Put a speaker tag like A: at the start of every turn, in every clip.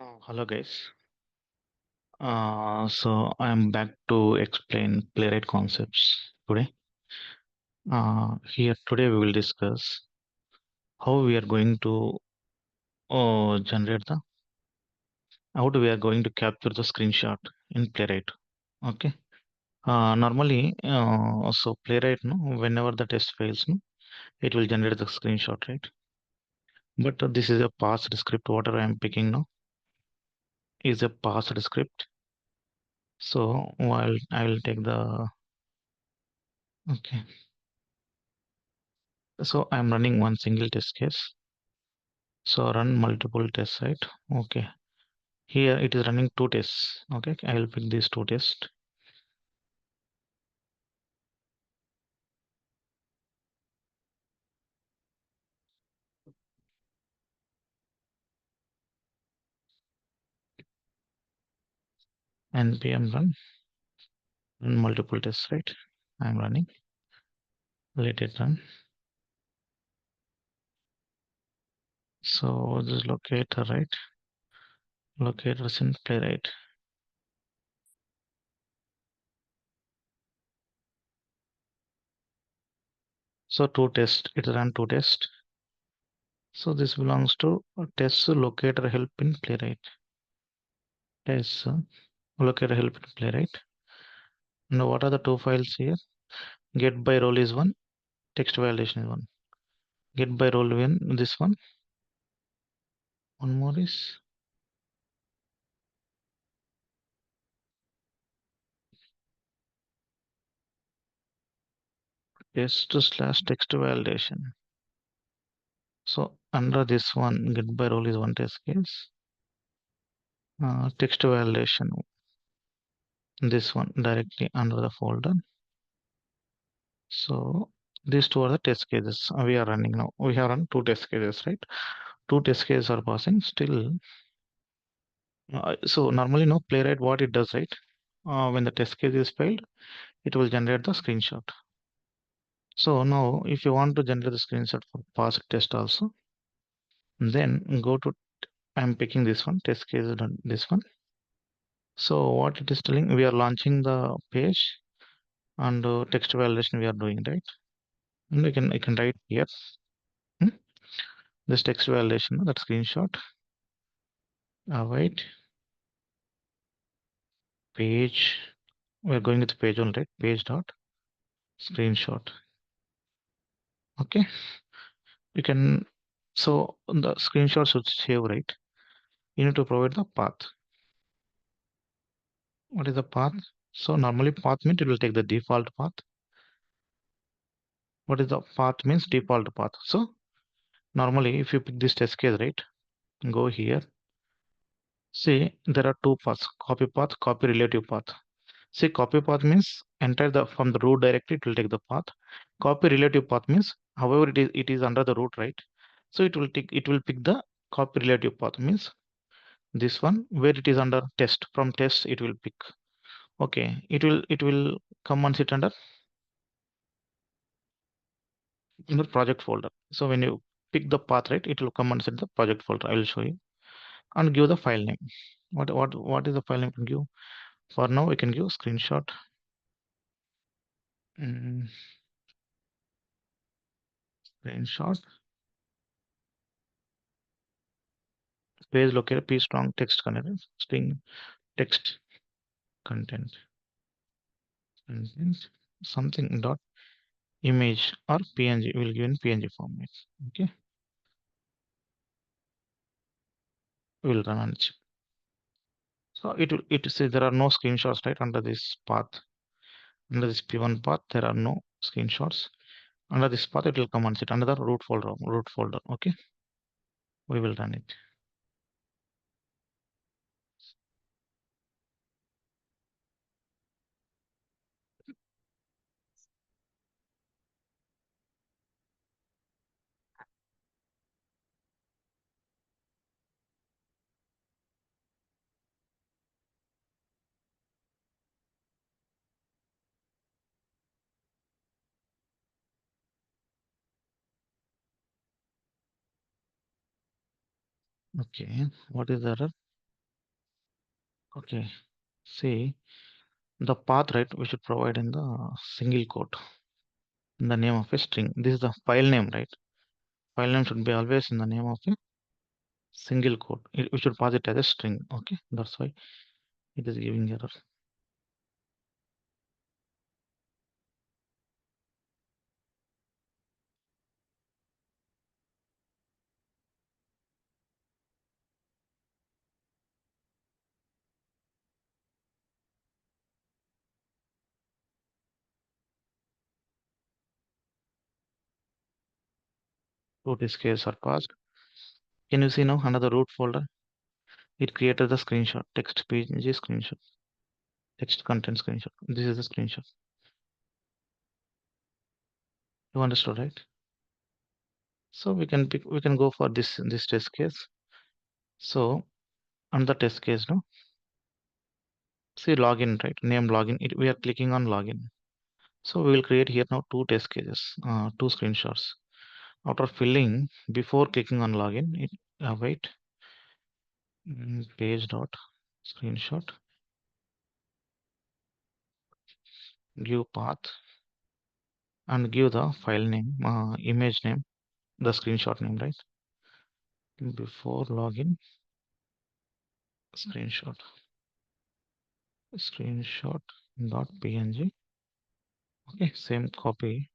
A: Hello guys. So I'm back to explain playwright concepts today. Here today we will discuss how we are going to generate the how we are going to capture the screenshot in playwright. Okay. Normally, so playwright, no, whenever the test fails, no, it will generate the screenshot, right? But this is a passed script. Whatever I'm picking now is a passed script. So while I will take the okay. So I'm running one single test case. So run multiple tests, right? Okay. Here it is running two tests. Okay, I will pick these two tests. npm run multiple tests, right? I'm running. Let it run. So this locator, right? Locators in playwright. So two tests. It ran two tests. So this belongs to test locator help in playwright. Test locator help in playwright. Now what are the two files here? Get by role is one. Text validation is one. Get by role one. This one. One more is test slash text validation. So under this one, get by role is one test case. Text validation, this one directly under the folder. So these two are the test cases we are running now. We have run two test cases, right? Two test cases are passing still. So normally, no, Playwright what it does, right? When the test case is failed, it will generate the screenshot. So now, if you want to generate the screenshot for past test also, then go to I'm picking this one test case is done this one. So what it is telling, we are launching the page and text validation we are doing, right? And I can write here hmm, this text validation, that screenshot. Wait, page. We are going with the page only, right? Page dot screenshot. Okay, you can. So the screenshot should save, right? You need to provide the path. What is the path? So normally path means it will take the default path. What is the path means default path. So normally if you pick this test case, right? Go here. See, there are two paths, copy path, copy relative path. See, copy path means enter the from the root directly, it will take the path. Copy relative path means however it is under the root, right? So it will pick the copy relative path means this one where it is under test. From test it will pick. Okay, it will come and sit under in the project folder. So when you pick the path, right, it will come and sit the project folder. I will show you and give the file name. What is the file name you can give? For now, we can give screenshot. Mm, screenshot page locator p strong text content string text content something dot image or png will give in png format. Okay, we will run on it. So it says there are no screenshots, right? Under this path, under this p1 path there are no screenshots. Under this path it will come and sit under the root folder. Okay, we will run it. Okay, what is the error? Okay. See the path, right? We should provide in the single quote in the name of a string. This is the file name, right? File name should be always in the name of a single quote. We should pass it as a string. Okay. That's why it is giving error. Two test cases are passed. Can you see now another root folder? It created the screenshot, text PNG screenshot, text content screenshot. This is the screenshot. You understood, right? So we can go for this test case. So on the test case, no, see login, right? Name login. We are clicking on login. So we will create here now two test cases, two screenshots. After filling, before clicking on login, wait, page dot screenshot, give path, and give the file name, image name, the screenshot name, right? Before login, screenshot, screenshot dot png. Okay, same copy.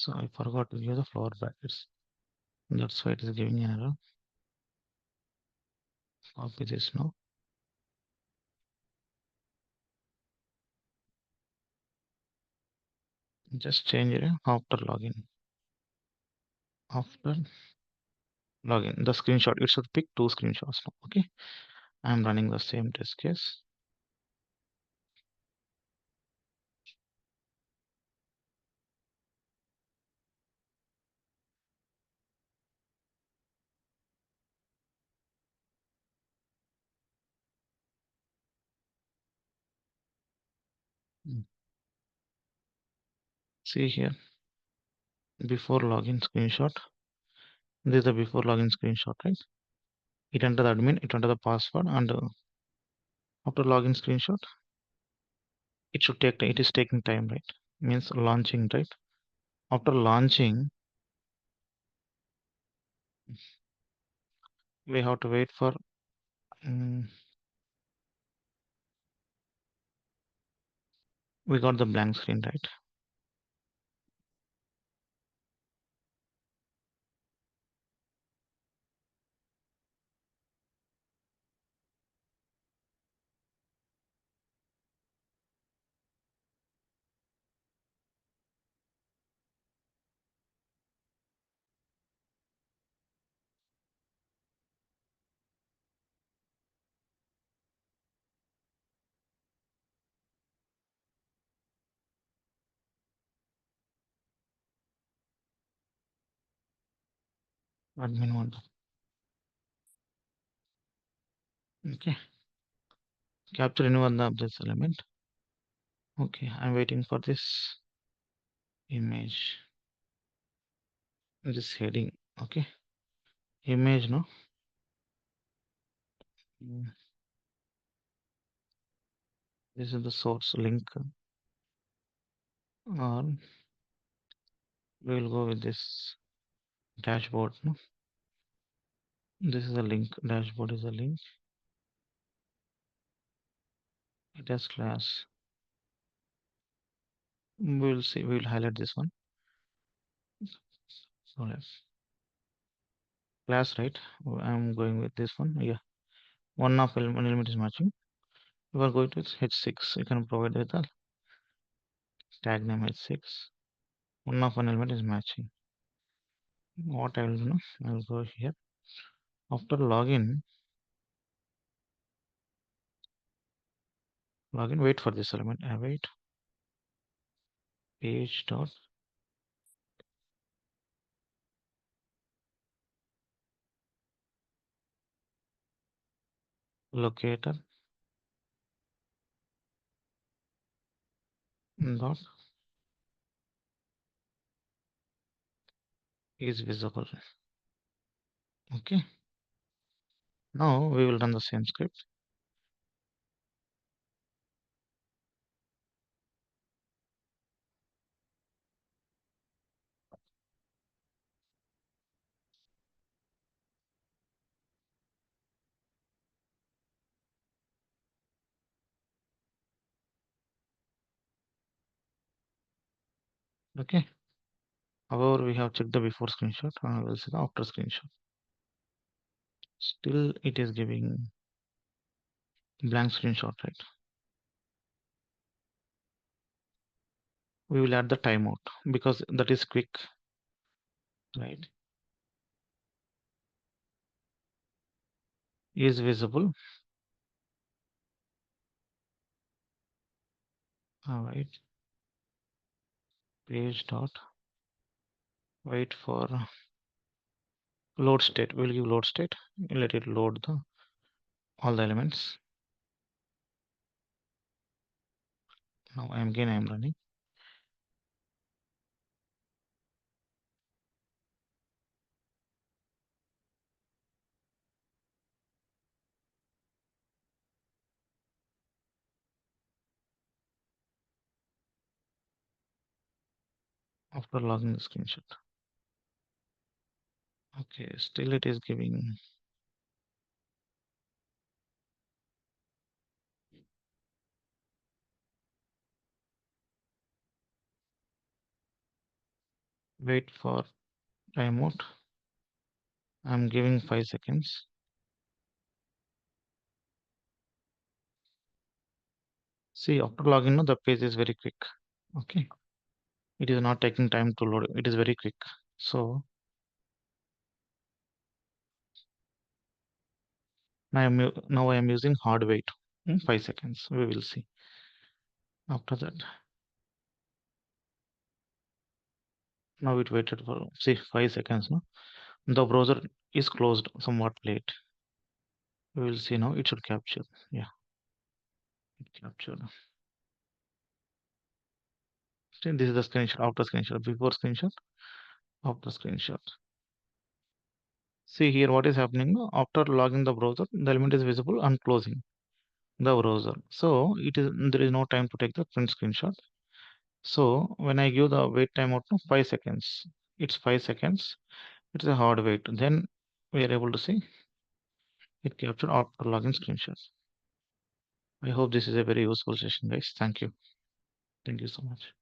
A: So I forgot to give the flower brackets. That's why it is giving an error. Copy this now. Just change it after login. After login, the screenshot, it should pick two screenshots now. Okay, I'm running the same test case. Mm. See here, before login screenshot. This is the before login screenshot, right? It enter the admin, it enter the password, and after login screenshot, it should take. It is taking time, right? Means launching, right? After launching, we have to wait for. um, we got the blank screen, right? Admin one. Okay, capture any one of this element. Okay, I'm waiting for this image, this heading. Okay, image, no. Mm, this is the source link, or we will go with this dashboard. No, this is a link. Dashboard is a link. It has class. We will see. We will highlight this one. So yes, class, right? I'm going with this one. Yeah, one element is matching. You are going to H6. You can provide with the tag name H6. One element is matching. What I will do now, I will go here. After login, wait for this element. Wait. page dot locator dot is visible. Okay. Now we will run the same script. Okay. However, we have checked the before screenshot. We'll see the after screenshot. Still, it is giving blank screenshot, right? We will add the timeout because that is quick, right? Is visible. All right. Page dot wait for load state. We'll give load state. Let it load the all the elements. Now I'm running. After logging the screenshot. Okay, still it is giving wait for timeout. I'm giving 5 seconds. See, after login, no, the page is very quick. Okay, it is not taking time to load. It is very quick. So now I am using hard wait. 5 seconds. We will see after that. Now it waited for see 5 seconds. No, the browser is closed somewhat late. We will see now. It should capture. Yeah, it captured. See, this is the screenshot. After screenshot, before screenshot, after screenshot. See here what is happening. No? After logging the browser, the element is visible and closing the browser. So it is there is no time to take the print screenshot. So when I give the wait timeout to 5 seconds, it's 5 seconds. It's a hard wait. Then we are able to see it captured after login screenshots. I hope this is a very useful session, guys. Thank you. Thank you so much.